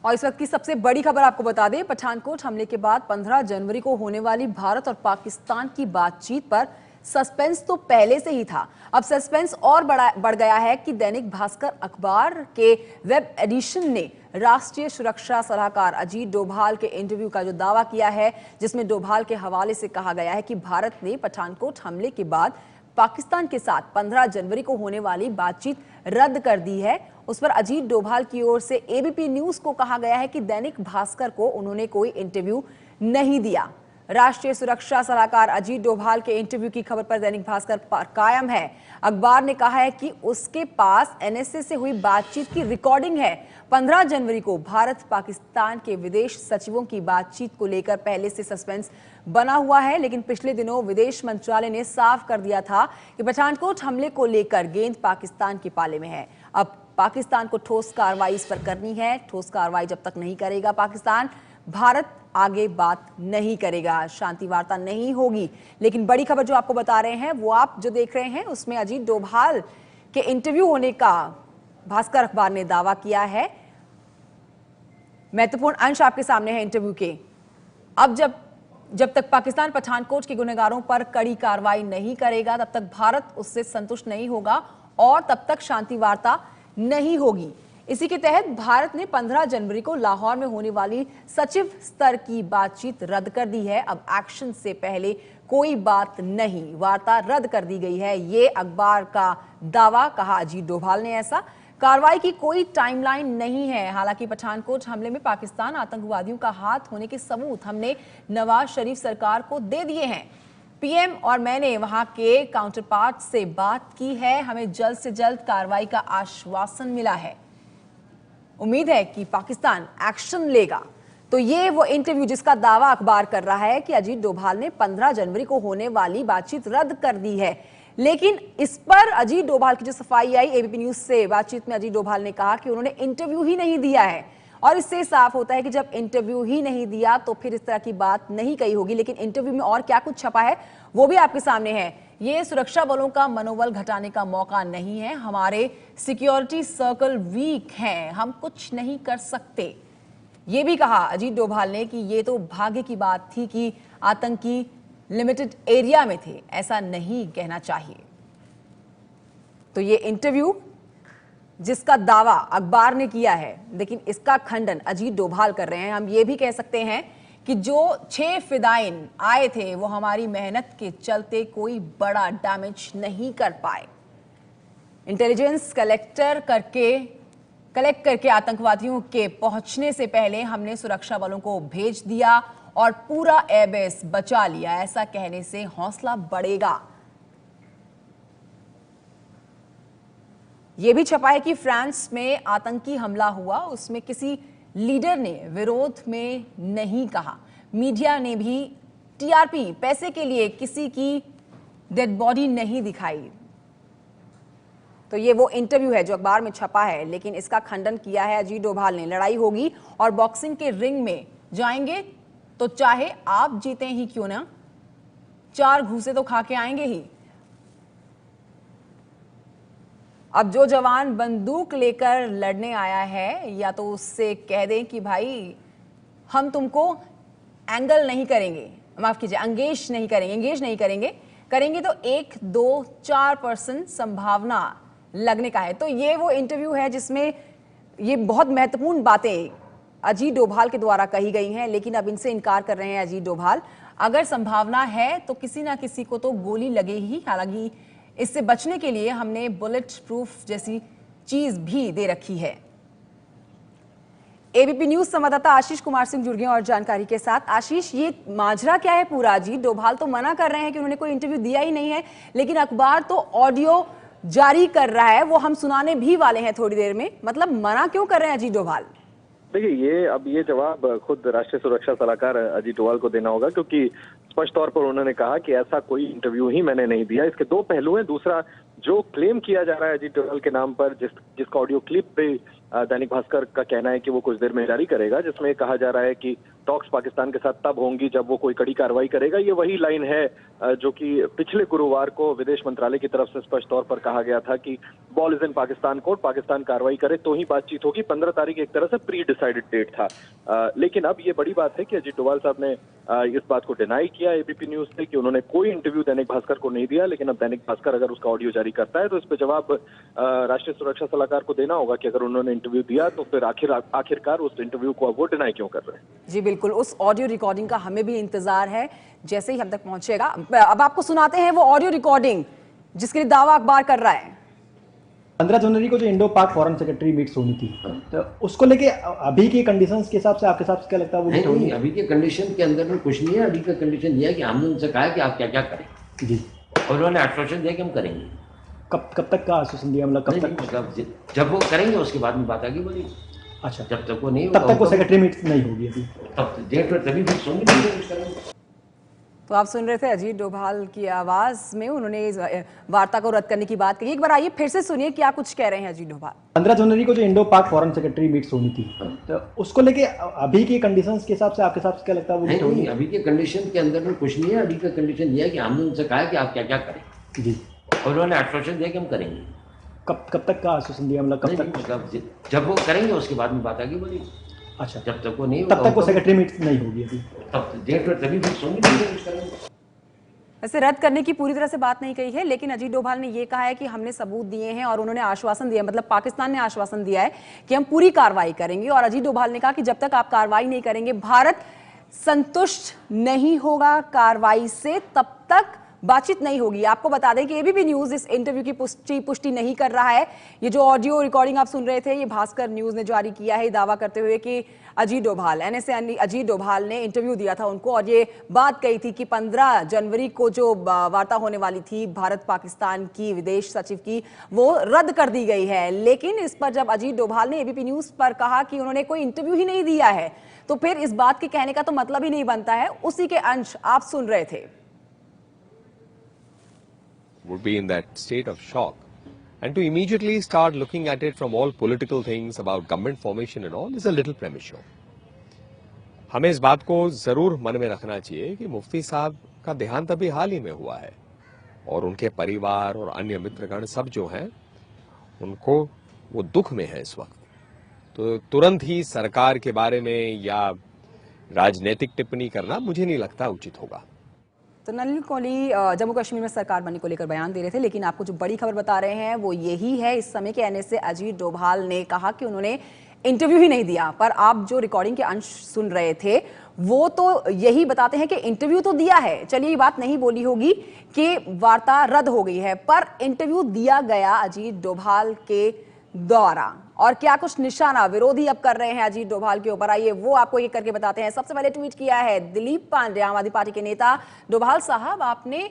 और इस वक्त की सबसे बड़ी खबर आपको बता दें, पठानकोट हमले के बाद 15 जनवरी को होने वाली भारत और पाकिस्तान की बातचीत पर सस्पेंस तो पहले से ही था। अब सस्पेंस और बढ़ गया है कि दैनिक भास्कर अखबार के वेब एडिशन ने राष्ट्रीय सुरक्षा सलाहकार अजीत डोभाल के इंटरव्यू का जो दावा किया है, जिसमें डोभाल के हवाले से कहा गया है कि भारत ने पठानकोट हमले के बाद पाकिस्तान के साथ 15 जनवरी को होने वाली बातचीत रद्द कर दी है। उस पर अजीत डोभाल की ओर से एबीपी न्यूज को कहा गया है कि दैनिक भास्कर को उन्होंने कोई इंटरव्यू नहीं दिया। राष्ट्रीय सुरक्षा सलाहकार अजीत डोभाल के इंटरव्यू की खबर पर दैनिक भास्कर पर कायम है। अखबार ने कहा है कि उसके पास एनएसए से हुई बातचीत की रिकॉर्डिंग है। 15 जनवरी को भारत पाकिस्तान के विदेश सचिवों की बातचीत को लेकर पहले से सस्पेंस बना हुआ है, लेकिन पिछले दिनों विदेश मंत्रालय ने साफ कर दिया था कि पठानकोट हमले को लेकर गेंद पाकिस्तान के पाले में है। अब पाकिस्तान को ठोस कार्रवाई इस पर करनी है। ठोस कार्रवाई जब तक नहीं करेगा पाकिस्तान, भारत आगे बात नहीं करेगा, शांति वार्ता नहीं होगी। लेकिन बड़ी खबर जो आपको बता रहे हैं वो आप जो देख रहे हैं, उसमें अजीत डोभाल के इंटरव्यू होने का भास्कर अखबार ने दावा किया है। महत्वपूर्ण अंश आपके सामने है इंटरव्यू के। अब जब तक पाकिस्तान पठानकोट के गुनहगारों पर कड़ी कार्रवाई नहीं करेगा, तब तक भारत उससे संतुष्ट नहीं होगा और तब तक शांति वार्ता नहीं होगी। इसी के तहत भारत ने 15 जनवरी को लाहौर में होने वाली सचिव स्तर की बातचीत रद्द कर दी है। अब एक्शन से पहले कोई बात नहीं, वार्ता रद्द कर दी गई है, ये अखबार का दावा, कहा अजीत डोभाल ने। ऐसा कार्रवाई की कोई टाइमलाइन नहीं है। हालांकि पठानकोट हमले में पाकिस्तान आतंकवादियों का हाथ होने के सबूत हमने नवाज शरीफ सरकार को दे दिए हैं। पीएम और मैंने वहां के काउंटर पार्ट से बात की है। हमें जल्द से जल्द कार्रवाई का आश्वासन मिला है। उम्मीद है कि पाकिस्तान एक्शन लेगा। तो ये वो इंटरव्यू जिसका दावा अखबार कर रहा है कि अजीत डोभाल ने 15 जनवरी को होने वाली बातचीत रद्द कर दी है। लेकिन इस पर अजीत डोभाल की जो सफाई आई एबीपी न्यूज से बातचीत में, अजीत डोभाल ने कहा कि उन्होंने इंटरव्यू ही नहीं दिया है। और इससे साफ होता है कि जब इंटरव्यू ही नहीं दिया तो फिर इस तरह की बात नहीं कही होगी। लेकिन इंटरव्यू में और क्या कुछ छपा है वो भी आपके सामने है। ये सुरक्षा बलों का मनोबल घटाने का मौका नहीं है। हमारे सिक्योरिटी सर्कल वीक हैं, हम कुछ नहीं कर सकते। ये भी कहा अजीत डोभाल ने कि ये तो भाग्य की बात थी कि आतंकी लिमिटेड एरिया में थे, ऐसा नहीं कहना चाहिए। तो ये इंटरव्यू जिसका दावा अखबार ने किया है, लेकिन इसका खंडन अजीत डोभाल कर रहे हैं। हम ये भी कह सकते हैं कि जो 6 फिदाइन आए थे वो हमारी मेहनत के चलते कोई बड़ा डैमेज नहीं कर पाए। इंटेलिजेंस कलेक्ट करके आतंकवादियों के पहुंचने से पहले हमने सुरक्षा बलों को भेज दिया और पूरा एयरबेस बचा लिया। ऐसा कहने से हौसला बढ़ेगा। यह भी छपा है कि फ्रांस में आतंकी हमला हुआ, उसमें किसी लीडर ने विरोध में नहीं कहा। मीडिया ने भी टीआरपी पैसे के लिए किसी की डेड बॉडी नहीं दिखाई। तो ये वो इंटरव्यू है जो अखबार में छपा है, लेकिन इसका खंडन किया है अजीत डोभाल ने। लड़ाई होगी और बॉक्सिंग के रिंग में जाएंगे तो चाहे आप जीते ही क्यों ना, 4 घूसे तो खा के आएंगे ही। अब जो जवान बंदूक लेकर लड़ने आया है, या तो उससे कह दें कि भाई हम तुमको एंगल नहीं करेंगे, माफ कीजिए एंगेज नहीं करेंगे, करेंगे तो 1, 2, 4% संभावना लगने का है। तो ये वो इंटरव्यू है जिसमें ये बहुत महत्वपूर्ण बातें अजीत डोभाल के द्वारा कही गई हैं, लेकिन अब इनसे इनकार कर रहे हैं अजीत डोभाल। अगर संभावना है तो किसी ना किसी को तो गोली लगे ही। हालांकि इससे बचने के लिए हमने बुलेट प्रूफ जैसी चीज भी दे रखी है। एबीपी न्यूज संवाददाता आशीष कुमार सिंह जुड़ गए और जानकारी के साथ। आशीष, ये माजरा क्या है पूरा? अजीत डोभाल तो मना कर रहे हैं कि उन्होंने कोई इंटरव्यू दिया ही नहीं है, लेकिन अखबार तो ऑडियो जारी कर रहा है, वो हम सुनाने भी वाले हैं थोड़ी देर में। मतलब मना क्यों कर रहे हैं अजीत डोभाल? देखिए, ये जवाब खुद राष्ट्रीय सुरक्षा सलाहकार अजीत डोभाल को देना होगा, क्योंकि स्पष्ट तौर पर उन्होंने कहा कि ऐसा कोई इंटरव्यू ही मैंने नहीं दिया। इसके 2 पहलू हैं। दूसरा, जो क्लेम किया जा रहा है अजीत डोभाल के नाम पर, जिसका ऑडियो क्लिप पे दैनिक भास्कर का कहना है कि वो कुछ देर में जारी करेगा, जिसमें कहा जा रहा है कि टॉक्स पाकिस्तान के साथ तब होंगी जब वो कोई कड़ी कार्रवाई करेगा। ये वही लाइन है जो कि पिछले गुरुवार को विदेश मंत्रालय की तरफ से स्पष्ट तौर पर कहा गया था कि ball is in Pakistan court, Pakistan कार्रवाई करे तो ही बातचीत होगी। 15 तारीख एक तरह से प्री डिसाइडेड डेट था। लेकिन अब ये बड़ी बात है कि अजीत डोभाल साहब ने इस बात को डिनाई किया एबीपी न्यूज से कि उन्होंने कोई इंटरव्यू दैनिक भास्कर को नहीं दिया। लेकिन अब दैनिक भास्कर अगर उसका ऑडियो जारी करता है तो इस पर जवाब राष्ट्रीय सुरक्षा सलाहकार को देना होगा कि अगर उन्होंने इंटरव्यू दिया तो फिर आखिरकार उस इंटरव्यू को वो डिनाई क्यों कर रहे हैं। जी बिल्कुल, उस ऑडियो रिकॉर्डिंग का हमें भी इंतजार है, जैसे ही हम तक पहुंचेगा। अब आपको सुनाते हैं वो ऑडियो रिकॉर्डिंग जिसके लिए दावा अखबार कर रहा है। 15 जनवरी को जो इंडो पाक फॉरेन सेक्रेटरी मीट्स होनी थी, तो उसको लेके अभी की कंडीशंस के हिसाब से आपके हिसाब से क्या लगता है वो मीट होगी? अभी के कंडीशन के अंदर में कुछ नहीं है। अभी का कंडीशन ये है कि हमने उनसे कहा कि आप क्या क्या करें जी, और उन्होंने आश्वासन दिया कि हम करेंगे। कब तक का आश्वासन दिया, मतलब कब तक? मतलब जब वो करेंगे उसके बाद में बात आगे बोली। अच्छा, जब तक वो नहीं तब तक वो सेक्रेटरी मीट नहीं होगी अभी, तब डेट पर तभी फिक्स होंगे। तो आप सुन रहे थे अजीत डोभाल की आवाज में उन्होंने इस वार्ता को रद्द करने की बात कही। एक बार आइए फिर से सुनिए क्या कुछ कह रहे हैं अजीत डोभाल। 15 जनवरी को जो इंडो पाक फॉरेन सेक्रेटरी मीट्स होनी थी, तो उसको लेके अभी की कंडीशंस के हिसाब से आपके हिसाब से क्या लगता है वो मीट होगी? अभी के कंडीशन के अंदर में कुछ नहीं है। अभी का कंडीशन ये है कि हमने उनसे कहा कि आप क्या क्या करें जी, और उन्होंने आश्वासन दिया कि हम करेंगे। कब तक का आश्वासन दिया, मतलब कब तक? मतलब जब वो करेंगे उसके बाद में बात आगे बोली। अच्छा, जब तक वो नहीं तब तक वो सेक्रेटरी मीट नहीं होगी अभी, तब डेट पर तभी फिक्स होंगे। वैसे रद्द करने की पूरी तरह से बात नहीं कही है, लेकिन अजीत डोभाल ने यह कहा है कि हमने सबूत दिए हैं और उन्होंने आश्वासन दिया, मतलब पाकिस्तान ने आश्वासन दिया है कि हम पूरी कार्रवाई करेंगे। और अजीत डोभाल ने कहा कि जब तक आप कार्रवाई नहीं करेंगे, भारत संतुष्ट नहीं होगा कार्रवाई से, तब तक बातचीत नहीं होगी। आपको बता दें कि एबीपी न्यूज इस इंटरव्यू की पुष्टि नहीं कर रहा है। ये जो ऑडियो रिकॉर्डिंग आप सुन रहे थे, ये भास्कर न्यूज ने जारी किया है दावा करते हुए कि अजीत डोभाल अजीत डोभाल ने इंटरव्यू दिया था उनको और ये बात कही थी कि 15 जनवरी को जो वार्ता होने वाली थी भारत पाकिस्तान की विदेश सचिव की, वो रद्द कर दी गई है। लेकिन इस पर जब अजीत डोभाल ने एबीपी न्यूज पर कहा कि उन्होंने कोई इंटरव्यू ही नहीं दिया है, तो फिर इस बात के कहने का तो मतलब ही नहीं बनता है। उसी के अंश आप सुन रहे थे। Would be in that state of shock, and to immediately start looking at it from all political things about government formation and all is a little premature. हमें इस बात को जरूर मन में रखना चाहिए कि मुफ्ती साहब का देहांत अभी हाल ही में हुआ है और उनके परिवार और अन्य मित्रगण सब जो हैं उनको वो दुख में है इस वक्त। तो तुरंत ही सरकार के बारे में या राजनीतिक टिप्पणी करना मुझे नहीं लगता उचित होगा। तो नलिन कोहली जम्मू कश्मीर में सरकार बनने को लेकर बयान दे रहे थे, लेकिन आपको जो बड़ी खबर बता रहे हैं वो यही है इस समय के आने से अजीत डोभाल ने कहा कि उन्होंने इंटरव्यू ही नहीं दिया। पर आप जो रिकॉर्डिंग के अंश सुन रहे थे वो तो यही बताते हैं कि इंटरव्यू तो दिया है। चलिए, ये बात नहीं बोली होगी कि वार्ता रद्द हो गई है, पर इंटरव्यू दिया गया अजीत डोभाल के द्वारा। और क्या कुछ निशाना विरोधी अब कर रहे हैं अजीत डोभाल के ऊपर, आइए वो आपको ये करके बताते हैं। सबसे पहले ट्वीट किया है दिलीप पांडे, आम आदमी पार्टी के नेता। डोभाल साहब, आपने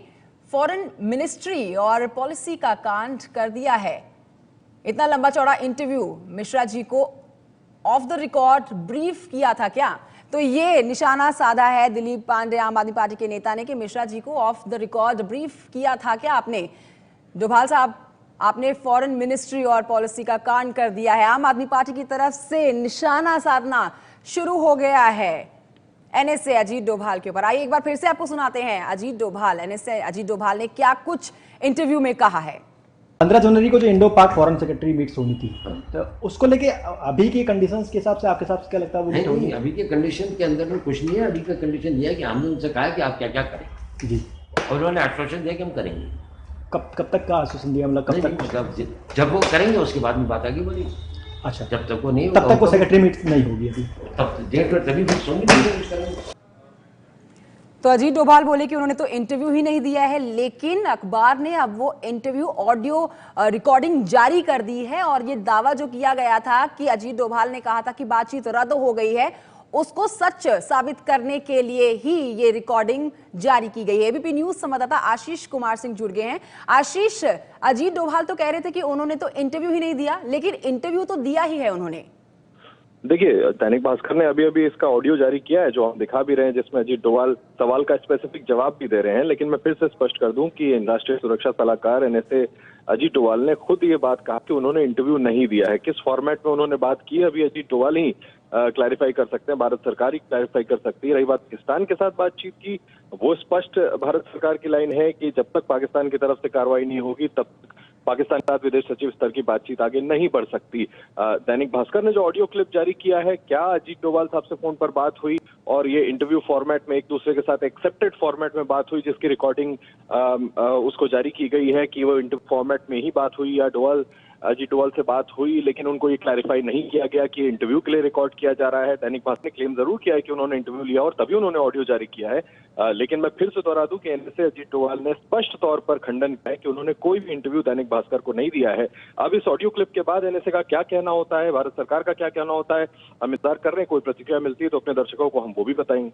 फॉरेन मिनिस्ट्री और पॉलिसी का कांड कर दिया है। इतना लंबा चौड़ा इंटरव्यू मिश्रा जी को ऑफ द रिकॉर्ड ब्रीफ किया था क्या? तो ये निशाना साधा है दिलीप पांडे, आम आदमी पार्टी के नेता ने, कि मिश्रा जी को ऑफ द रिकॉर्ड ब्रीफ किया था क्या आपने? डोभाल साहब, आपने फॉरेन मिनिस्ट्री और पॉलिसी का कांड कर दिया है। आम आदमी पार्टी की तरफ से निशाना साधना शुरू हो गया है एनएसए अजीत डोभाल के ऊपर। आइए एक बार फिर से आपको सुनाते हैं अजीत डोभाल, एनएसए अजीत डोभाल ने क्या कुछ इंटरव्यू में कहा है। 15 जनवरी को जो इंडो पाक फॉरेन सेक्रेटरी मीट्स होनी थी, तो उसको लेके अभी की कंडीशंस के हिसाब से आपके हिसाब से क्या लगता है वो मीट होगी? अभी के कंडीशन के अंदर में कुछ नहीं है। अभी का कंडीशन ये है कि हमने उनसे कहा कि आप क्या क्या करें जी, और उन्होंने आश्वासन दिया कि हम करेंगे। कब तक का आश्वासन दिया, मतलब कब तक? मतलब जब वो करेंगे उसके बाद में बात आगे बोली। अच्छा, जब तक वो नहीं तब तक वो सेक्रेटरी मीट नहीं होगी अभी, तब डेट पर तभी फिक्स होंगे। तो अजीत डोभाल बोले कि उन्होंने तो इंटरव्यू ही नहीं दिया है, लेकिन अखबार ने अब वो इंटरव्यू ऑडियो रिकॉर्डिंग जारी कर दी है। और ये दावा जो किया गया था कि अजीत डोभाल ने कहा था कि बातचीत रद्द हो गई है, उसको सच साबित करने के लिए ही ये रिकॉर्डिंग जारी की गई है। एबीपी न्यूज संवाददाता आशीष कुमार सिंह जुड़ गए हैं। आशीष, अजीत डोभाल तो कह रहे थे कि उन्होंने तो इंटरव्यू ही नहीं दिया, लेकिन इंटरव्यू तो दिया ही है उन्होंने। देखिए, दैनिक भास्कर ने अभी अभी इसका ऑडियो जारी किया है जो हम दिखा भी रहे हैं, जिसमें अजीत डोभाल सवाल का स्पेसिफिक जवाब भी दे रहे हैं। लेकिन मैं फिर से स्पष्ट कर दूं कि राष्ट्रीय सुरक्षा सलाहकार एनएसए अजीत डोभाल ने खुद ये बात कहा कि उन्होंने इंटरव्यू नहीं दिया है। किस फॉर्मेट में उन्होंने बात की, अभी अजीत डोभाल ही क्लैरिफाई कर सकते हैं, भारत सरकार ही क्लैरिफाई कर सकती है। रही बात पाकिस्तान के साथ बातचीत की, वो स्पष्ट भारत सरकार की लाइन है कि जब तक पाकिस्तान की तरफ से कार्रवाई नहीं होगी तब तक पाकिस्तान के साथ विदेश सचिव स्तर की बातचीत आगे नहीं बढ़ सकती। दैनिक भास्कर ने जो ऑडियो क्लिप जारी किया है, क्या अजीत डोभाल साहब से फोन पर बात हुई और ये इंटरव्यू फॉर्मेट में एक दूसरे के साथ एक्सेप्टेड फॉर्मेट में बात हुई, जिसकी रिकॉर्डिंग उसको जारी की गई है कि वो इंटरव्यू फॉर्मेट में ही बात हुई या अजीत डोभाल से बात हुई, लेकिन उनको ये क्लैरिफाई नहीं किया गया कि इंटरव्यू के लिए रिकॉर्ड किया जा रहा है। दैनिक भास्कर ने क्लेम जरूर किया है कि उन्होंने इंटरव्यू लिया और तभी उन्होंने ऑडियो जारी किया है, लेकिन मैं फिर से दोहरा दूं कि एनएसए अजीत डोभाल ने स्पष्ट तौर पर खंडन किया है कि उन्होंने कोई भी इंटरव्यू दैनिक भास्कर को नहीं दिया है। अब इस ऑडियो क्लिप के बाद एनएसए का क्या कहना होता है, भारत सरकार का क्या कहना होता है, हम इंतजार कर रहे हैं। कोई प्रतिक्रिया मिलती है तो अपने दर्शकों को हम वो भी बताएंगे।